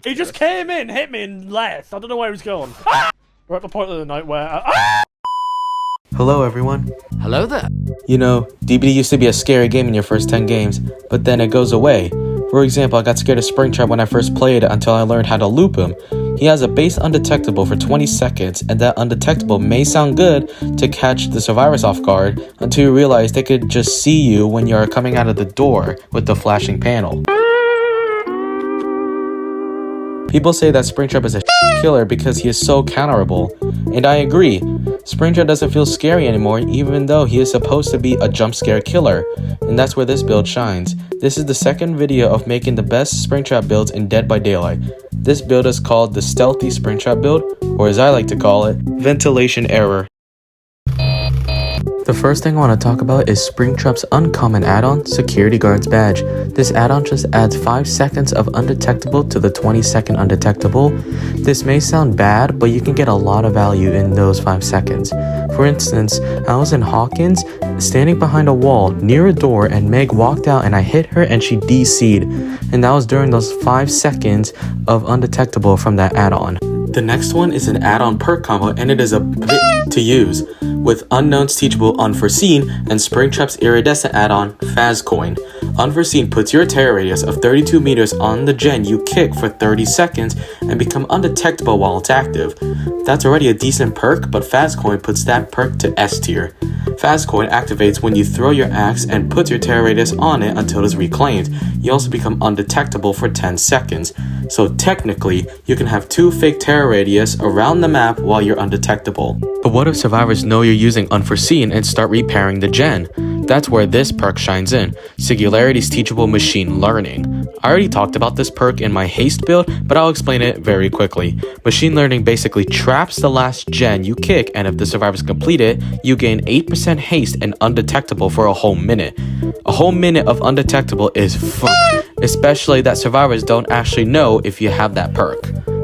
He just came in, hit me, and left. I don't know where he's going. We're at the point of the night where... Hello everyone. Hello there. You know, DBD used to be a scary game in your first 10 games, but then it goes away. For example, I got scared of Springtrap when I first played it until I learned how to loop him. He has a base undetectable for 20 seconds, and that undetectable may sound good to catch the survivors off guard until you realize they could just see you when you're coming out of the door with the flashing panel. People say that Springtrap is a killer because he is so counterable, and I agree. Springtrap doesn't feel scary anymore even though he is supposed to be a jump scare killer, and that's where this build shines. This is the second video of making the best Springtrap builds in Dead by Daylight. This build is called the STEALTH Springtrap build, or as I like to call it, Ventilation Error. The first thing I want to talk about is Springtrap's uncommon add-on, Security Guard's Badge. This add-on just adds 5 seconds of undetectable to the 20-second undetectable. This may sound bad, but you can get a lot of value in those 5 seconds. For instance, I was in Hawkins, standing behind a wall near a door, and Meg walked out and I hit her and she DC'd. And that was during those 5 seconds of undetectable from that add-on. The next one is an add-on perk combo, and it is a bit to use, with Unknown's Teachable Unforeseen and Springtrap's iridescent add-on Fazcoin. Unforeseen puts your terror radius of 32 meters on the gen you kick for 30 seconds and become undetectable while it's active. That's already a decent perk, but Fazcoin puts that perk to S tier. Fazcoin activates when you throw your axe and puts your terror radius on it until it is reclaimed. You also become undetectable for 10 seconds. So technically, you can have 2 fake terror radius around the map while you're undetectable. But what if survivors know you're using Unforeseen and start repairing the gen? That's where this perk shines in, Singularity's Teachable Machine Learning. I already talked about this perk in my haste build, but I'll explain it very quickly. Machine Learning basically traps the last gen you kick, and if the survivors complete it, you gain 8% haste and undetectable for a whole minute. A whole minute of undetectable is fun, especially that survivors don't actually know if you have that perk.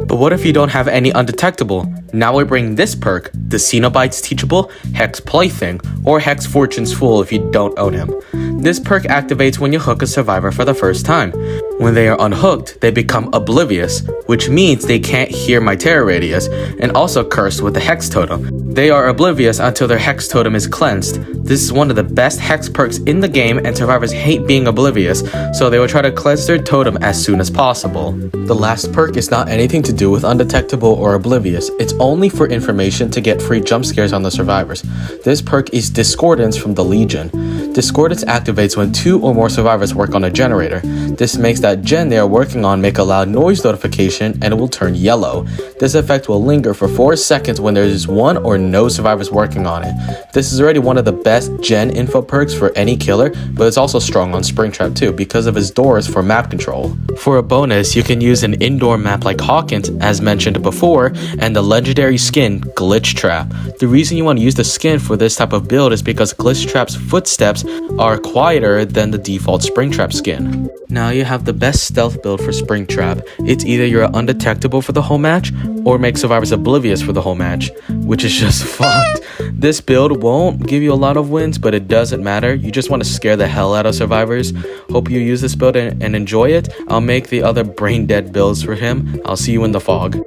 But what if you don't have any undetectable? Now we bring this perk, the Cenobites Teachable Hex Plaything, or Hex Fortune's Fool if you don't own him. This perk activates when you hook a survivor for the first time. When they are unhooked, they become oblivious, which means they can't hear my terror radius, and also cursed with the Hex Totem. They are oblivious until their Hex Totem is cleansed. This is one of the best Hex perks in the game, and survivors hate being oblivious, so they will try to cleanse their totem as soon as possible. The last perk is not anything to do with undetectable or oblivious. It's only for information to get free jump scares on the survivors. This perk is Discordance from the Legion. Discordance activates when 2 or more survivors work on a generator. This makes that gen they are working on make a loud noise notification and it will turn yellow. This effect will linger for 4 seconds when there is 1 or no survivors working on it. This is already one of the best gen info perks for any killer, but it's also strong on Springtrap too because of his doors for map control. For a bonus, you can use an indoor map like Hawkins as mentioned before, and the legendary skin Glitch Trap. The reason you want to use the skin for this type of build is because Glitch Trap's footsteps are quieter than the default Springtrap skin. Now you have the best stealth build for Springtrap. It's either you're undetectable for the whole match or make survivors oblivious for the whole match, which is just fucked. This build won't give you a lot of wins, but it doesn't matter. You just want to scare the hell out of survivors. Hope you use this build and enjoy it. I'll make the other brain dead builds for him. I'll see you in the fog.